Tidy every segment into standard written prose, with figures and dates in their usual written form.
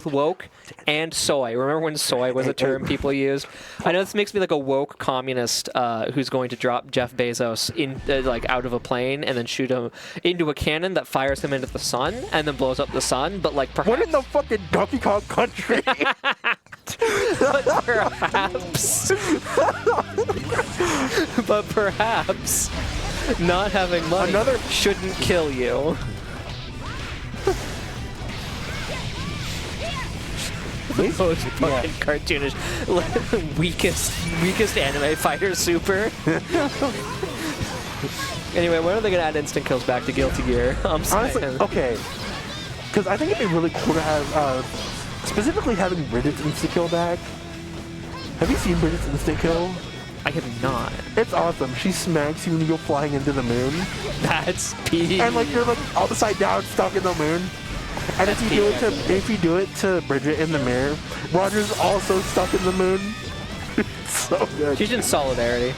woke and soy. Remember when soy was a term people used? I know this makes me like a woke communist who's going to drop Jeff Bezos in like out of a plane and then shoot him into a cannon that fires him into the sun and then blows up the sun. But like perhaps... What in the fucking Donkey Kong Country? but perhaps not having money shouldn't kill you. Most fucking cartoonish, weakest anime fighter super. Anyway, when are they gonna add instant kills back to Guilty Gear? I'm saying. Honestly, okay, because I think it'd be really cool to have, specifically having Bridget's instant kill back. Have you seen Bridget's instant kill? I have not. It's awesome. She smacks you when you go flying into the moon. That's peak. And like you're like upside down, stuck in the moon. And if you do it to Bridget in the mirror, Roger's also stuck in the moon. It's so good. She's in solidarity.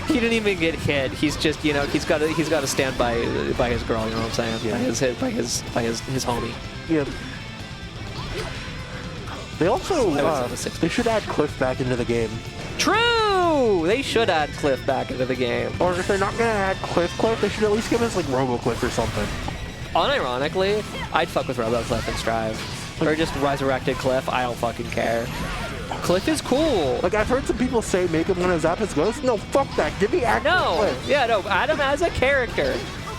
He didn't even get hit. He's just, you know, he's got to stand by his girl. You know what I'm saying? Yeah. By his homie. Yeah. They also they should add Cliff back into the game. True. They should add Cliff back into the game. Or if they're not gonna add Cliff, they should at least give us like Robo Cliff or something. Unironically, I'd fuck with Robo Cliff and Strive. Or just Resurrected Cliff, I don't fucking care. Cliff is cool. Like, I've heard some people say make him one of Zappa's ghosts. No, fuck that. Give me actual Cliff. Yeah, no, add him as a character.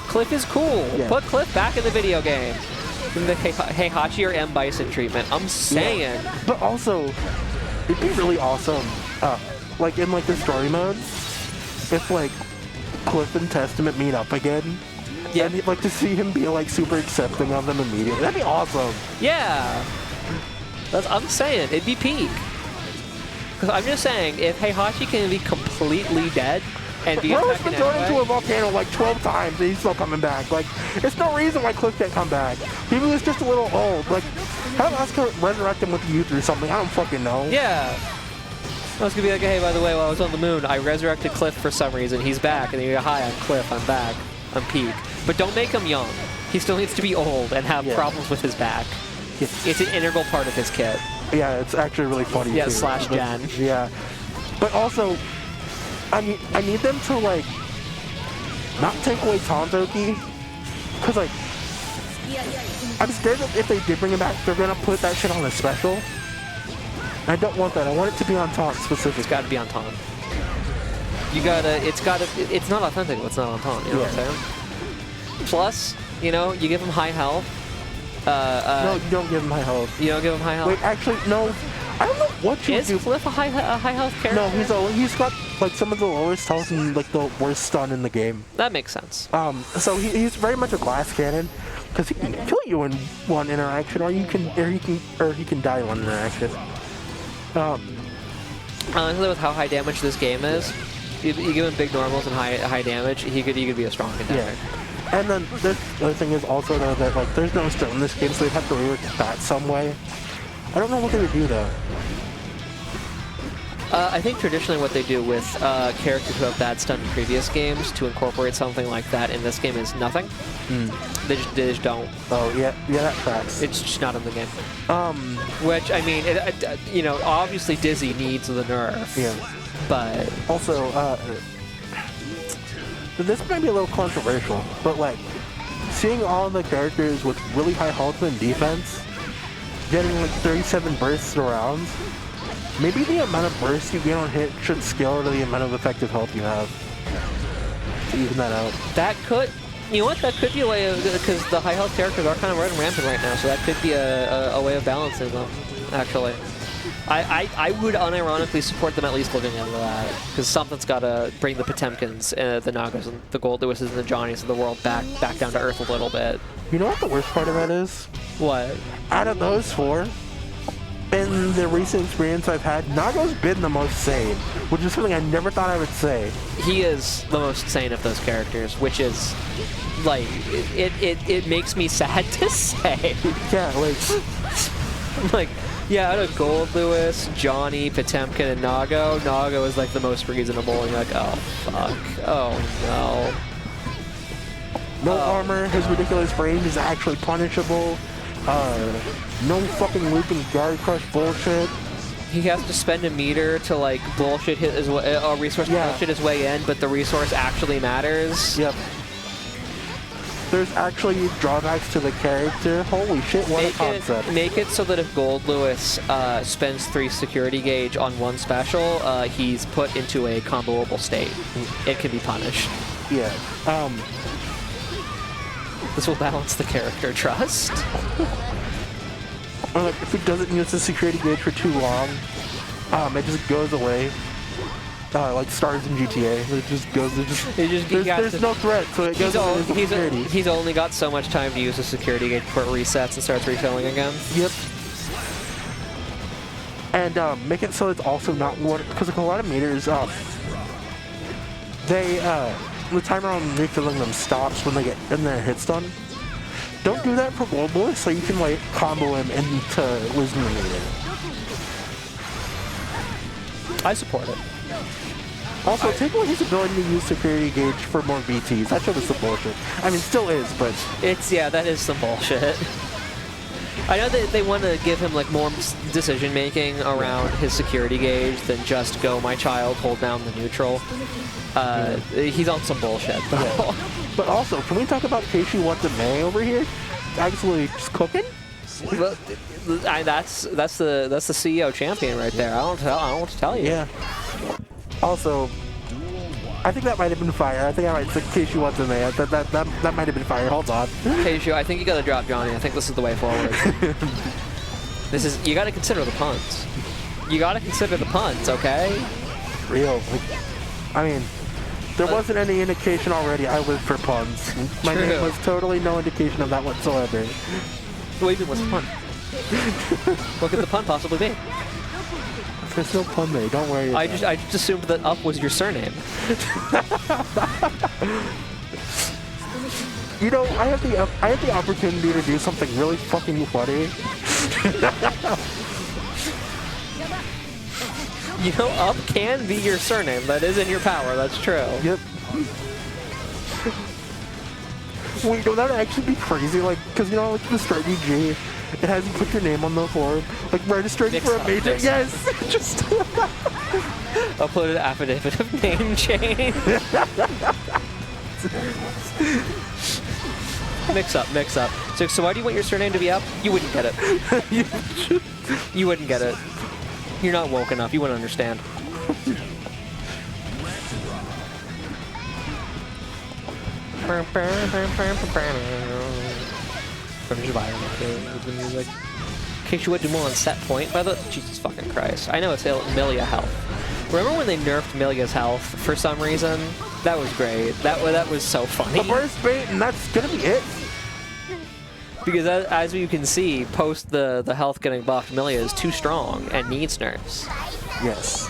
Cliff is cool. Yeah. Put Cliff back in the video game. In the Heihachi or M. Bison treatment. I'm saying. Yeah. But also, it'd be really awesome, like, in, like, the story mode, if, like, Cliff and Testament meet up again. Yeah, and you'd like to see him be like super accepting of them immediately. That'd be awesome. Yeah, I'm saying it'd be peak. Because I'm just saying, if Heihachi can be completely dead and be Bro's been thrown into a volcano like 12 times and he's still coming back. Like, there's no reason why Cliff can't come back. He was just a little old. Like, have Asuka resurrect him with youth or something. I don't fucking know. Yeah. I was gonna be like, hey, by the way, while I was on the moon, I resurrected Cliff for some reason. He's back, and then you go, hi, I'm Cliff. I'm back. I'm peak. But don't make him young. He still needs to be old and have problems with his back. It's an integral part of his kit. Yeah, it's actually really funny. Yeah, too. slash Jan. Yeah. But also, I need them to, like, not take away Tanzoki. Because, like, I'm scared that if they did bring him back, they're going to put that shit on a special. I don't want that. I want it to be on Taunt specifically. It's got to be on Taunt. It's not authentic if it's not on Taunt, you know what I'm saying? Plus, you know, you give him high health. No, you don't give him high health. You don't give him high health? Wait, actually, no. I don't know what you do. Is Cliff a high health character? No, he's got, like, some of the lowest health and, like, the worst stun in the game. That makes sense. So he's very much a glass cannon, because he can kill you in one interaction, or he can die in one interaction. Honestly, with how high damage this game is, you give him big normals and high damage, he could be a strong contender. Yeah. And then the other thing is also though that like there's no stone in this game, so they'd have to rework that some way. I don't know what they would do though. I think traditionally what they do with characters who have bad stun in previous games to incorporate something like that in this game is nothing. They just don't. Oh yeah, that tracks. It's just not in the game. Which I mean, you know, obviously Dizzy needs the nerf. Yeah. But also, this might be a little controversial, but like seeing all the characters with really high health and defense getting like 37 bursts around. Maybe the amount of bursts you get on hit should scale to the amount of effective health you have. To even that out. That could, you know what, that could be a way of, because the high health characters are kind of running rampant right now, so that could be a way of balancing them, actually. I would unironically support them at least looking into that, because something's got to bring the Potemkins, the Nagas, and the Gold Lewises, and the Johnnies of the world back down to earth a little bit. You know what the worst part of that is? What? Out of those four, in the recent experience I've had, Naga's been the most sane, which is something I never thought I would say. He is the most sane of those characters, which is, like, it makes me sad to say. Yeah, like... yeah, out of Gold Lewis, Johnny, Potemkin, and Nago, Nago is like the most reasonable, and you're like, oh, fuck. Oh, no. No armor, his ridiculous range is actually punishable. No fucking looping Gary Crush bullshit. He has to spend a meter to like bullshit his way, a resource to bullshit his way in, but the resource actually matters. Yep. There's actually drawbacks to the character. Holy shit, what a concept. Make it so that if Gold Lewis spends 3 security gauge on one special, he's put into a comboable state. It can be punished. Yeah. This will balance the character trust. Or like, if it doesn't use the security gauge for too long, it just goes away. Like stars in GTA, it just goes. There's no threat, so it goes away. He's only got so much time to use the security gauge before it resets and starts refilling again. Yep. And make it so it's also not water, because like a lot of meters, the timer on refilling them stops when they get in their hits done. Don't do that for Gold Boy, so you can like combo him into losing the meter. I support it. Also, take away his ability to use security gauge for more BTs. That shit was some bullshit. I mean, still is, but yeah, that is some bullshit. I know that they want to give him like more decision making around his security gauge than just go my child, hold down the neutral. He's on some bullshit though. Yeah. But also, can we talk about Kshuewhatdamoo over here? Absolutely just cooking. Well, that's the CEO champion right there. I don't know what to tell you. Yeah. Also, I think that might have been fire. I think I might say Kshuewhatdamoo. That might have been fire. Hold on. Kshu, I think you gotta drop Johnny. I think this is the way forward. You gotta consider the puns. You gotta consider the puns, okay? Real. Like, I mean, there wasn't any indication already I lived for puns. My name was totally no indication of that whatsoever. What even was the pun? What could the pun possibly be? There's no pun there, don't worry about it. I just assumed that Up was your surname. You know, I have the opportunity to do something really fucking funny. You know, Up can be your surname. That is in your power, that's true. Yep. Wait, no, that would actually be crazy, like, because, you know, like, the Stripey G, it has you put your name on the form, like, registering for a major, yes! Just... Upload an affidavit of name change. Mix up. So why do you want your surname to be Up? You wouldn't get it. You wouldn't get it. You're not woke enough, you wouldn't understand. I'm just vibing with the music. Kshuewhatdamoo on set point, by the Jesus fucking Christ. I know it's Millia health. Remember when they nerfed Millia's health for some reason? That was great. That was so funny. The burst bait, and that's gonna be it. Because as you can see, post the health getting buffed, Millia is too strong and needs nerfs. Yes.